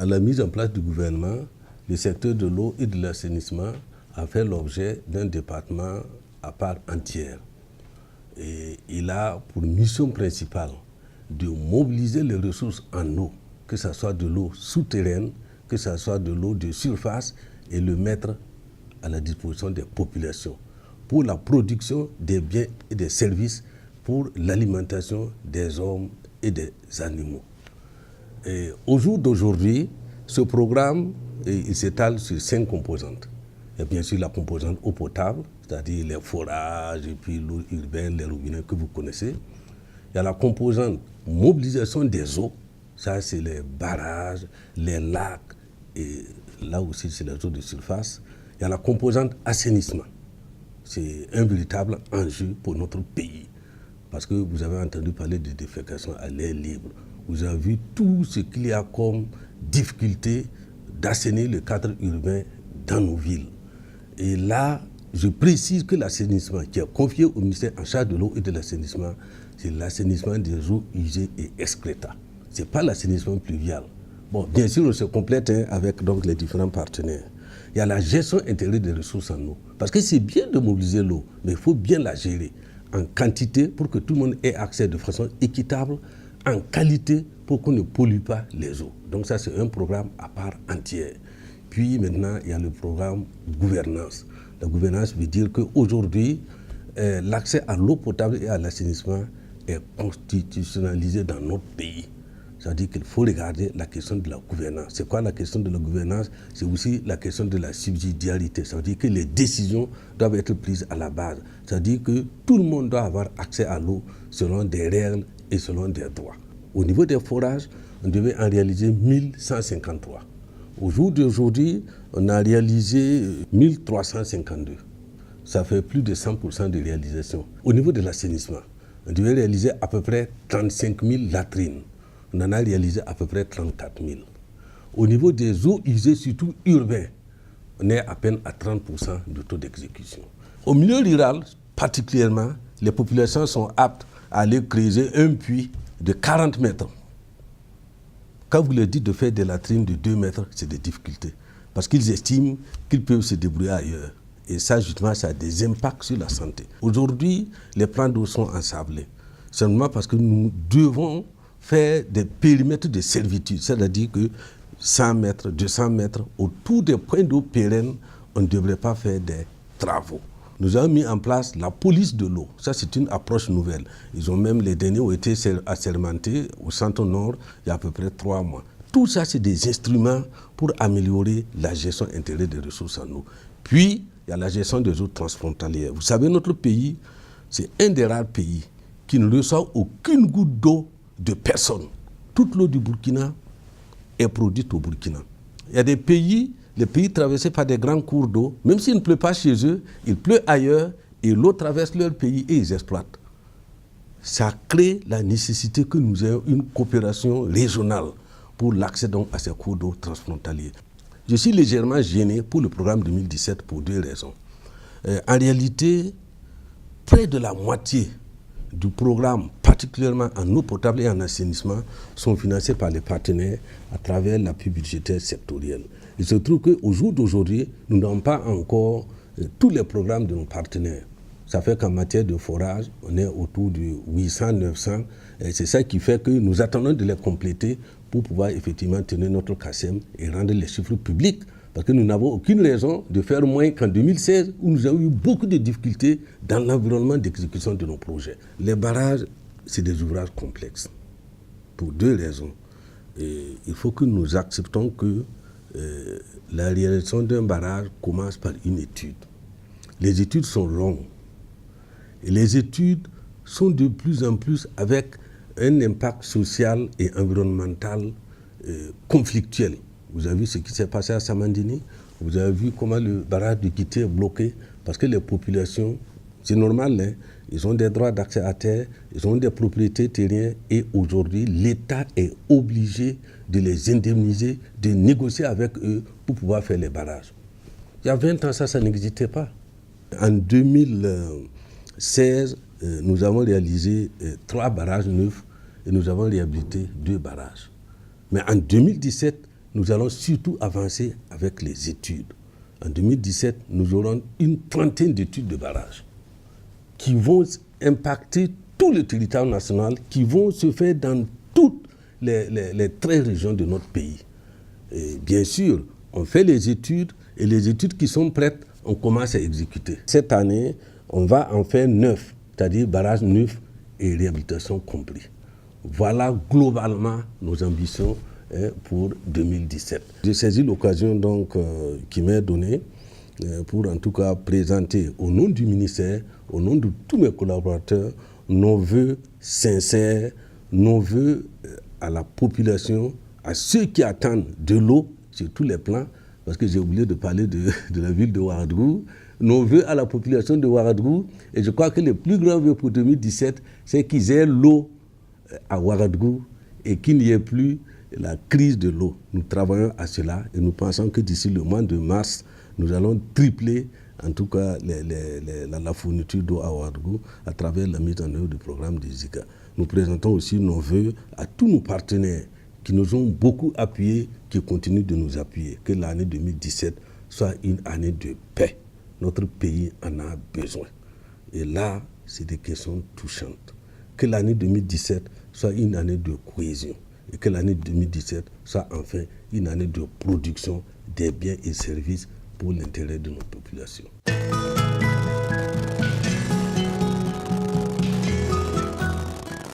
la mise en place du gouvernement, le secteur de l'eau et de l'assainissement a fait l'objet d'un département à part entière. Et il a pour mission principale de mobiliser les ressources en eau, que ce soit de l'eau souterraine, que ce soit de l'eau de surface, et le mettre à la disposition des populations pour la production des biens et des services, pour l'alimentation des hommes et des animaux. Et au jour d'aujourd'hui, ce programme il s'étale sur 5 composantes. Il y a bien sûr la composante eau potable, c'est-à-dire les forages, et puis l'eau urbaine, les robinets que vous connaissez. Il y a la composante mobilisation des eaux, ça c'est les barrages, les lacs, et là aussi c'est les eaux de surface. Il y a la composante assainissement, c'est un véritable enjeu pour notre pays, parce que vous avez entendu parler de défécation à l'air libre. Vous avez vu tout ce qu'il y a comme difficulté d'assainir le cadre urbain dans nos villes. Et là, je précise que l'assainissement qui est confié au ministère en charge de l'eau et de l'assainissement, c'est l'assainissement des eaux usées et excréta. Ce n'est pas l'assainissement pluvial. Bon, bien sûr, on se complète avec donc, les différents partenaires. Il y a la gestion intégrée des ressources en eau. Parce que c'est bien de mobiliser l'eau, mais il faut bien la gérer en quantité pour que tout le monde ait accès de façon équitable, en qualité pour qu'on ne pollue pas les eaux. Donc ça, c'est un programme à part entière. Puis maintenant, il y a le programme gouvernance. La gouvernance veut dire qu'aujourd'hui, l'accès à l'eau potable et à l'assainissement est constitutionnalisé dans notre pays. C'est-à-dire qu'il faut regarder la question de la gouvernance. C'est quoi la question de la gouvernance? C'est aussi la question de la subsidiarité. C'est-à-dire que les décisions doivent être prises à la base. C'est-à-dire que tout le monde doit avoir accès à l'eau selon des règles et selon des droits. Au niveau des forages, on devait en réaliser 1153. Au jour d'aujourd'hui, on a réalisé 1352. Ça fait plus de 100% de réalisation. Au niveau de l'assainissement, on devait réaliser à peu près 35 000 latrines. On en a réalisé à peu près 34 000. Au niveau des eaux usées, surtout urbains, on est à peine à 30% de taux d'exécution. Au milieu rural, particulièrement, les populations sont aptes à aller creuser un puits de 40 mètres. Quand vous leur dites de faire des latrines de 2 mètres, c'est des difficultés. Parce qu'ils estiment qu'ils peuvent se débrouiller ailleurs. Et ça, justement, ça a des impacts sur la santé. Aujourd'hui, les plans d'eau sont ensablés. Seulement parce que nous devons faire des périmètres de servitude. C'est-à-dire que 100 mètres, 200 mètres, autour des points d'eau pérennes, on ne devrait pas faire des travaux. Nous avons mis en place la police de l'eau. Ça, c'est une approche nouvelle. Les derniers ont été assermentés au centre nord il y a à peu près 3 mois. Tout ça, c'est des instruments pour améliorer la gestion intégrée des ressources en eau. Puis, il y a la gestion des eaux transfrontalières. Vous savez, notre pays, c'est un des rares pays qui ne reçoit aucune goutte d'eau de personne. Toute l'eau du Burkina est produite au Burkina. Il y a des pays, les pays traversés par des grands cours d'eau, même s'il ne pleut pas chez eux, il pleut ailleurs et l'eau traverse leur pays et ils exploitent. Ça crée la nécessité que nous ayons une coopération régionale pour l'accès donc à ces cours d'eau transfrontaliers. Je suis légèrement gêné pour le programme 2017 pour 2 raisons. En réalité, près de la moitié du programme, particulièrement en eau potable et en assainissement, sont financés par les partenaires à travers l'appui budgétaire sectoriel. Il se trouve qu'au jour d'aujourd'hui, nous n'avons pas encore tous les programmes de nos partenaires. Ça fait qu'en matière de forage, on est autour de 800, 900. Et c'est ça qui fait que nous attendons de les compléter pour pouvoir effectivement tenir notre CACEM et rendre les chiffres publics. Parce que nous n'avons aucune raison de faire moins qu'en 2016, où nous avons eu beaucoup de difficultés dans l'environnement d'exécution de nos projets. Les barrages, c'est des ouvrages complexes, pour 2 raisons. Et il faut que nous acceptons que la réalisation d'un barrage commence par une étude. Les études sont longues. Et les études sont de plus en plus avec un impact social et environnemental conflictuel. Vous avez vu ce qui s'est passé à Samandini. Vous avez vu comment le barrage de Guité est bloqué parce que les populations, c'est normal, hein, ils ont des droits d'accès à terre, ils ont des propriétés terriennes et aujourd'hui, l'État est obligé de les indemniser, de négocier avec eux pour pouvoir faire les barrages. Il y a 20 ans, ça n'existait pas. En 2016, nous avons réalisé 3 barrages neufs et nous avons réhabilité 2 barrages. Mais en 2017, nous allons surtout avancer avec les études. En 2017, nous aurons une trentaine d'études de barrages qui vont impacter tout le territoire national, qui vont se faire dans toutes les 13 régions de notre pays. Et bien sûr, on fait les études et les études qui sont prêtes, on commence à exécuter. Cette année, on va en faire 9, c'est-à-dire barrages 9 et réhabilitation compris. Voilà globalement nos ambitions pour 2017. J'ai saisi l'occasion donc qui m'est donnée pour en tout cas présenter au nom du ministère, au nom de tous mes collaborateurs, nos vœux sincères, nos vœux à la population, à ceux qui attendent de l'eau sur tous les plans, parce que j'ai oublié de parler de la ville de Ouagadougou, nos vœux à la population de Ouagadougou, et je crois que les plus grands vœux pour 2017, c'est qu'ils aient l'eau à Ouagadougou et qu'il n'y ait plus la crise de l'eau. Nous travaillons à cela et nous pensons que d'ici le mois de mars, nous allons tripler en tout cas la fourniture d'eau à Ouagadougou à travers la mise en œuvre du programme des Zika. Nous présentons aussi nos vœux à tous nos partenaires qui nous ont beaucoup appuyés, qui continuent de nous appuyer. Que l'année 2017 soit une année de paix. Notre pays en a besoin. Et là, c'est des questions touchantes. Que l'année 2017 soit une année de cohésion. Et que l'année 2017 soit enfin une année de production des biens et services pour l'intérêt de nos populations.